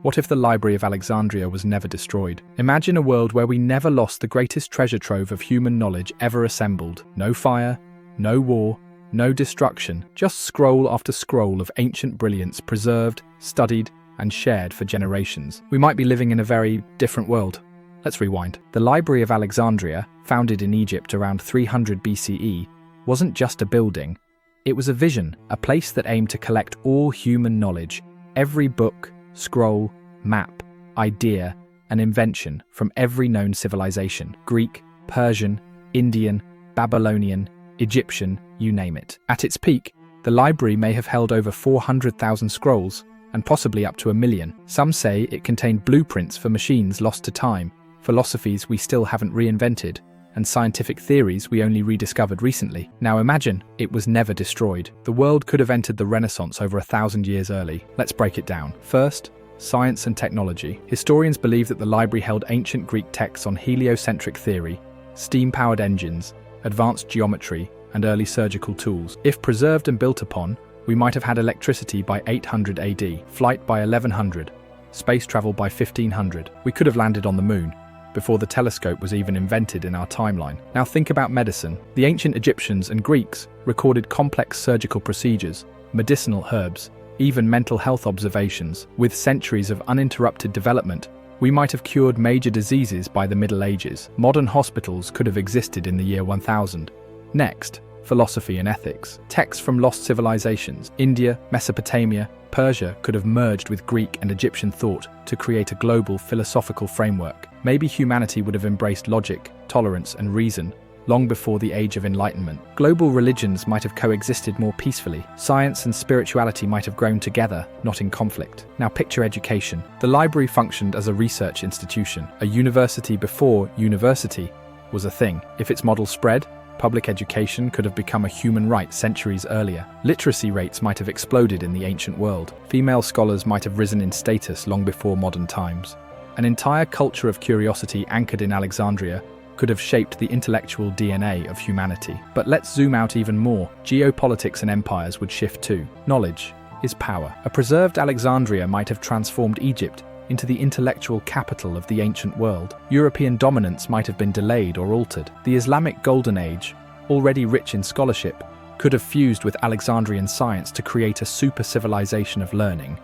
What if the Library of Alexandria was never destroyed? Imagine a world where we never lost the greatest treasure trove of human knowledge ever assembled. No fire, no war, no destruction, just scroll after scroll of ancient brilliance preserved, studied, and shared for generations. We might be living in a very different world. Let's rewind. The Library of Alexandria, founded in Egypt around 300 BCE, wasn't just a building. It was a vision, a place that aimed to collect all human knowledge, every book, scroll, map, idea, and invention from every known civilization: Greek, Persian, Indian, Babylonian, Egyptian, you name it. At its peak, the library may have held over 400,000 scrolls, and possibly up to 1 million. Some say it contained blueprints for machines lost to time, philosophies we still haven't reinvented, and scientific theories we only rediscovered recently. Now imagine it was never destroyed. The world could have entered the Renaissance over 1,000 years early. Let's break it down. First, science and technology. Historians believe that the library held ancient Greek texts on heliocentric theory, steam-powered engines, advanced geometry, and early surgical tools. If preserved and built upon, we might have had electricity by 800 AD, flight by 1100, space travel by 1500. We could have landed on the moon before the telescope was even invented in our timeline. Now think about medicine. The ancient Egyptians and Greeks recorded complex surgical procedures, medicinal herbs, even mental health observations. With centuries of uninterrupted development, we might have cured major diseases by the Middle Ages. Modern hospitals could have existed in the year 1000. Next, philosophy and ethics. Texts from lost civilizations, India, Mesopotamia, Persia, could have merged with Greek and Egyptian thought to create a global philosophical framework. Maybe humanity would have embraced logic, tolerance, and reason long before the Age of Enlightenment. Global religions might have coexisted more peacefully. Science and spirituality might have grown together, not in conflict. Now picture education. The library functioned as a research institution, a university before university was a thing. If its model spread, public education could have become a human right centuries earlier. Literacy rates might have exploded in the ancient world. Female scholars might have risen in status long before modern times. An entire culture of curiosity anchored in Alexandria could have shaped the intellectual DNA of humanity. But let's zoom out even more. Geopolitics and empires would shift too. Knowledge is power. A preserved Alexandria might have transformed Egypt into the intellectual capital of the ancient world. European dominance might have been delayed or altered. The Islamic Golden Age, already rich in scholarship, could have fused with Alexandrian science to create a super civilization of learning.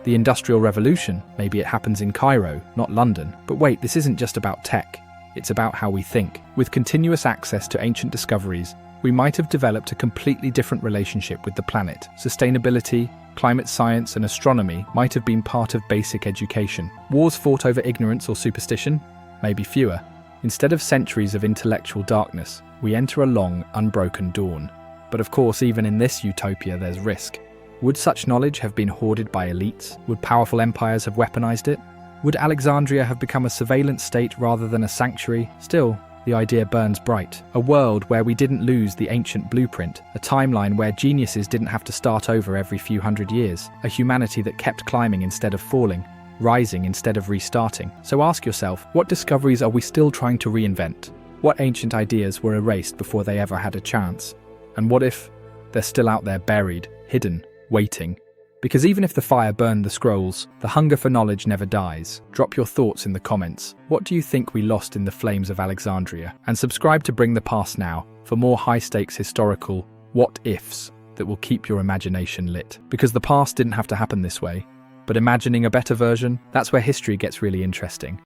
The Industrial Revolution, maybe it happens in Cairo, not London. But wait, this isn't just about tech, it's about how we think. With continuous access to ancient discoveries, we might have developed a completely different relationship with the planet. Sustainability, climate science, and astronomy might have been part of basic education. Wars fought over ignorance or superstition? Maybe fewer. Instead of centuries of intellectual darkness, we enter a long, unbroken dawn. But of course, even in this utopia, there's risk. Would such knowledge have been hoarded by elites? Would powerful empires have weaponized it? Would Alexandria have become a surveillance state rather than a sanctuary? Still, the idea burns bright. A world where we didn't lose the ancient blueprint, a timeline where geniuses didn't have to start over every few hundred years, a humanity that kept climbing instead of falling, rising instead of restarting. So ask yourself, what discoveries are we still trying to reinvent? What ancient ideas were erased before they ever had a chance? And what if they're still out there buried, hidden, waiting? Because even if the fire burned the scrolls, the hunger for knowledge never dies. Drop your thoughts in the comments. What do you think we lost in the flames of Alexandria? And subscribe to Bring the Past Now for more high-stakes historical what-ifs that will keep your imagination lit. Because the past didn't have to happen this way, but imagining a better version, that's where history gets really interesting.